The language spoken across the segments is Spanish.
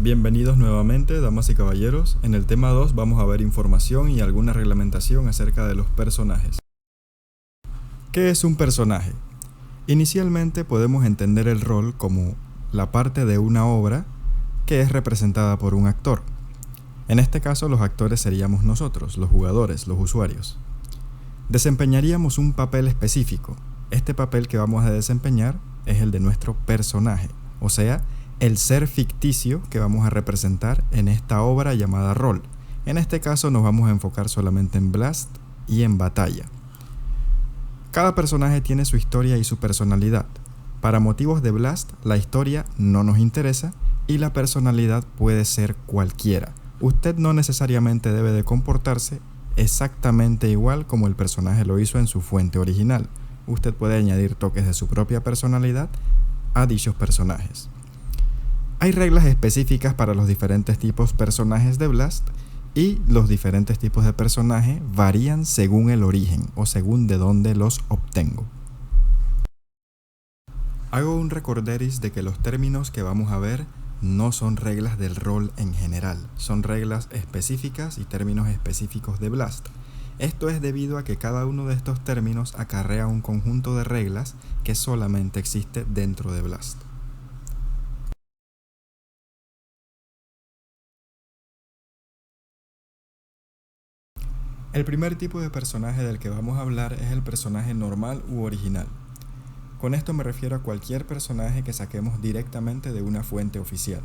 Bienvenidos nuevamente, damas y caballeros. En el tema 2 vamos a ver información y alguna reglamentación acerca de los personajes. ¿Qué es un personaje? Inicialmente podemos entender el rol como la parte de una obra que es representada por un actor. En este caso los actores seríamos nosotros, los jugadores, los usuarios. Desempeñaríamos un papel específico. Este papel que vamos a desempeñar es el de nuestro personaje, o sea, el ser ficticio que vamos a representar en esta obra llamada rol. En este caso nos vamos a enfocar solamente en Blast y en batalla. Cada personaje tiene su historia y su personalidad. Para motivos de Blast, la historia no nos interesa y la personalidad puede ser cualquiera. Usted no necesariamente debe de comportarse exactamente igual como el personaje lo hizo en su fuente original. Usted puede añadir toques de su propia personalidad a dichos personajes. Hay reglas específicas para los diferentes tipos personajes de Blast y los diferentes tipos de personaje varían según el origen o según de dónde los obtengo. Hago un recorderis de que los términos que vamos a ver no son reglas del rol en general, son reglas específicas y términos específicos de Blast. Esto es debido a que cada uno de estos términos acarrea un conjunto de reglas que solamente existe dentro de Blast. El primer tipo de personaje del que vamos a hablar es el personaje normal u original. Con esto me refiero a cualquier personaje que saquemos directamente de una fuente oficial.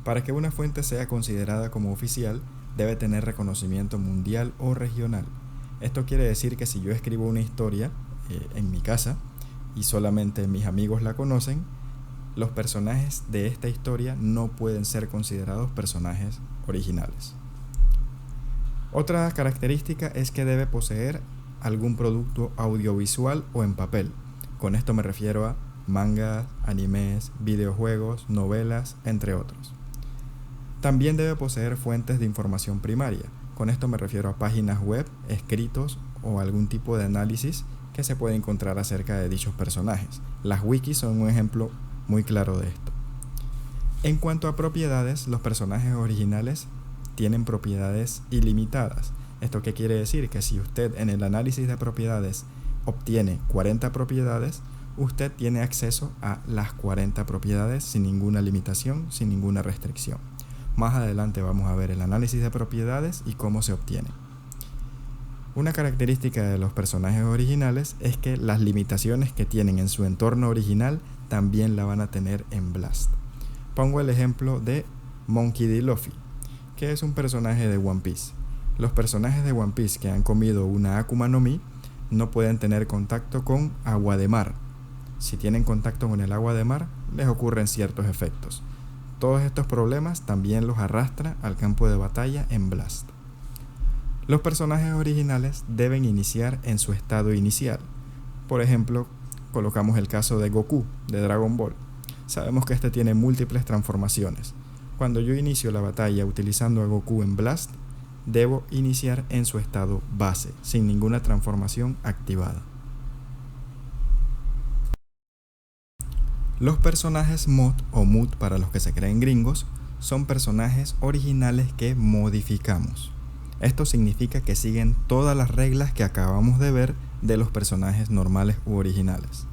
Para que una fuente sea considerada como oficial, debe tener reconocimiento mundial o regional. Esto quiere decir que si yo escribo una historia en mi casa y solamente mis amigos la conocen, los personajes de esta historia no pueden ser considerados personajes originales. Otra característica es que debe poseer algún producto audiovisual o en papel. Con esto me refiero a mangas, animes, videojuegos, novelas, entre otros. También debe poseer fuentes de información primaria. Con esto me refiero a páginas web, escritos o algún tipo de análisis que se puede encontrar acerca de dichos personajes. Las wikis son un ejemplo muy claro de esto. En cuanto a propiedades, los personajes originales tienen propiedades ilimitadas. ¿Esto qué quiere decir? Que si usted en el análisis de propiedades obtiene 40 propiedades, usted tiene acceso a las 40 propiedades sin ninguna limitación, sin ninguna restricción. Más adelante vamos a ver el análisis de propiedades y cómo se obtiene. Una característica de los personajes originales es que las limitaciones que tienen en su entorno original también la van a tener en Blast. Pongo el ejemplo de Monkey D. Luffy, que es un personaje de One Piece. Los personajes de One Piece que han comido una Akuma no Mi no pueden tener contacto con agua de mar. Si tienen contacto con el agua de mar, les ocurren ciertos efectos. Todos estos problemas también los arrastra al campo de batalla en Blast. Los personajes originales deben iniciar en su estado inicial. Por ejemplo, colocamos el caso de Goku, de Dragon Ball. Sabemos que este tiene múltiples transformaciones. Cuando yo inicio la batalla utilizando a Goku en Blast, debo iniciar en su estado base, sin ninguna transformación activada. Los personajes mod o mood para los que se creen gringos son personajes originales que modificamos. Esto significa que siguen todas las reglas que acabamos de ver de los personajes normales u originales.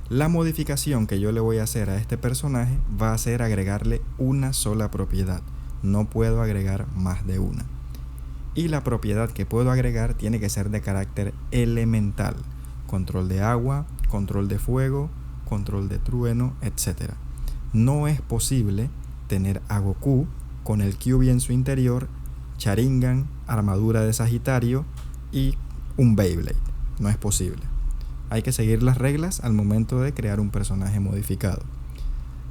La modificación que yo le voy a hacer a este personaje va a ser agregarle una sola propiedad. No puedo agregar más de una. Y la propiedad que puedo agregar tiene que ser de carácter elemental. Control de agua, control de fuego, control de trueno, etc. No es posible tener a Goku con el Kyuubi en su interior, Sharingan, armadura de Sagitario y un Beyblade. No es posible. Hay que seguir las reglas al momento de crear un personaje modificado.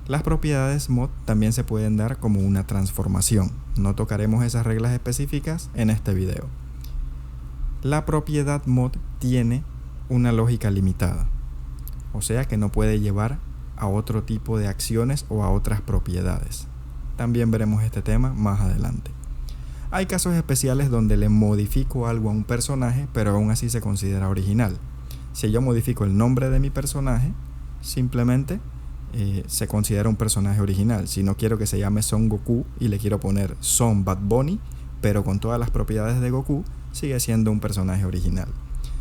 Las propiedades mod también se pueden dar como una transformación. No tocaremos esas reglas específicas en este video. La propiedad mod tiene una lógica limitada, o sea que no puede llevar a otro tipo de acciones o a otras propiedades. También veremos este tema más adelante. Hay casos especiales donde le modifico algo a un personaje, pero aún así se considera original. Si yo modifico el nombre de mi personaje, simplemente se considera un personaje original. Si no quiero que se llame Son Goku y le quiero poner Son Bad Bunny, pero con todas las propiedades de Goku, sigue siendo un personaje original.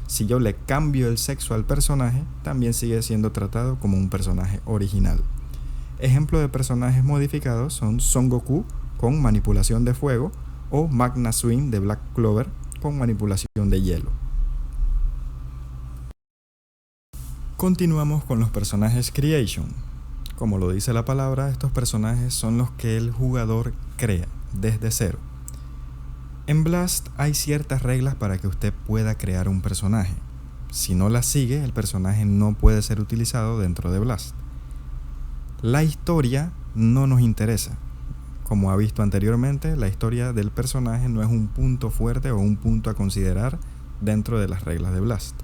Si yo le cambio el sexo al personaje, también sigue siendo tratado como un personaje original. Ejemplos de personajes modificados son Son Goku con manipulación de fuego o Magna Swing de Black Clover con manipulación de hielo. Continuamos con los personajes Creation. Como lo dice la palabra, estos personajes son los que el jugador crea desde cero. En Blast hay ciertas reglas para que usted pueda crear un personaje. Si no las sigue, el personaje no puede ser utilizado dentro de Blast. La historia no nos interesa. Como ha visto anteriormente, la historia del personaje no es un punto fuerte o un punto a considerar dentro de las reglas de Blast.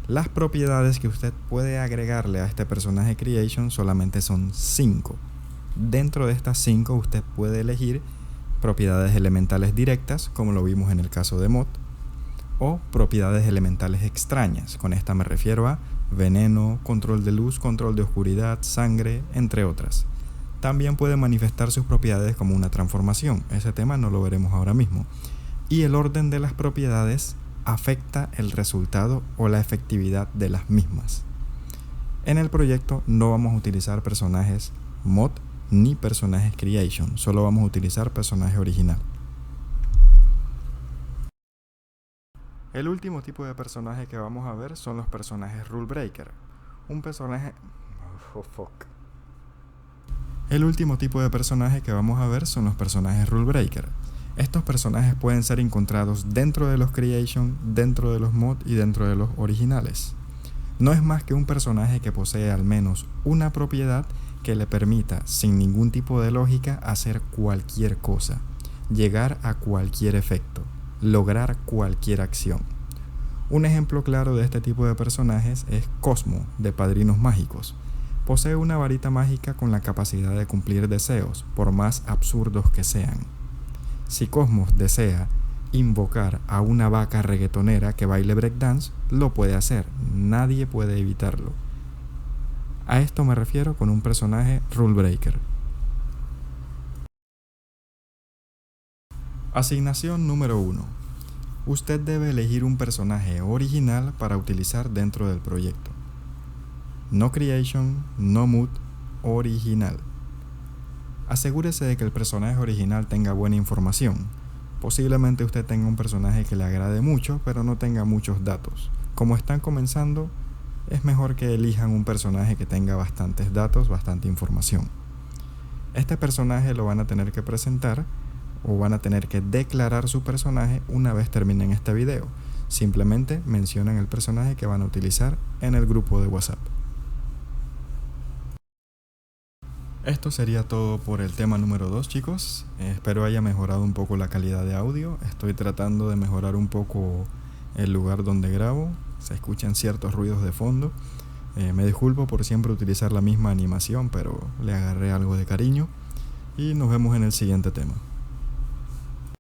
Las propiedades que usted puede agregarle a este personaje Creation solamente son 5. Dentro de estas 5 usted puede elegir propiedades elementales directas, como lo vimos en el caso de Mod, o propiedades elementales extrañas. Con esta me refiero a veneno, control de luz, control de oscuridad, sangre, entre otras. También puede manifestar sus propiedades como una transformación. Ese tema no lo veremos ahora mismo. Y el orden de las propiedades afecta el resultado o la efectividad de las mismas. En el proyecto no vamos a utilizar personajes Mod ni personajes Creation, solo vamos a utilizar personaje original. El último tipo de personaje que vamos a ver son los personajes Rule Breaker. El último tipo de personaje que vamos a ver son los personajes Rule Breaker. Estos personajes pueden ser encontrados dentro de los Creation, dentro de los Mod y dentro de los originales. No es más que un personaje que posee al menos una propiedad que le permita, sin ningún tipo de lógica, hacer cualquier cosa, llegar a cualquier efecto, lograr cualquier acción. Un ejemplo claro de este tipo de personajes es Cosmo, de Padrinos Mágicos. Posee una varita mágica con la capacidad de cumplir deseos, por más absurdos que sean. Si Cosmos desea invocar a una vaca reggaetonera que baile breakdance, lo puede hacer, nadie puede evitarlo. A esto me refiero con un personaje Rule Breaker. Asignación número 1. Usted debe elegir un personaje original para utilizar dentro del proyecto. No Creation, no Mod, original. Asegúrese de que el personaje original tenga buena información. Posiblemente usted tenga un personaje que le agrade mucho, pero no tenga muchos datos. Como están comenzando, es mejor que elijan un personaje que tenga bastantes datos, bastante información. Este personaje lo van a tener que presentar o van a tener que declarar su personaje una vez terminen este video. Simplemente mencionan el personaje que van a utilizar en el grupo de WhatsApp. Esto sería todo por el tema número 2, chicos. Espero haya mejorado un poco la calidad de audio. Estoy tratando de mejorar un poco el lugar donde grabo. Se escuchan ciertos ruidos de fondo. Me disculpo por siempre utilizar la misma animación, pero le agarré algo de cariño. Y nos vemos en el siguiente tema.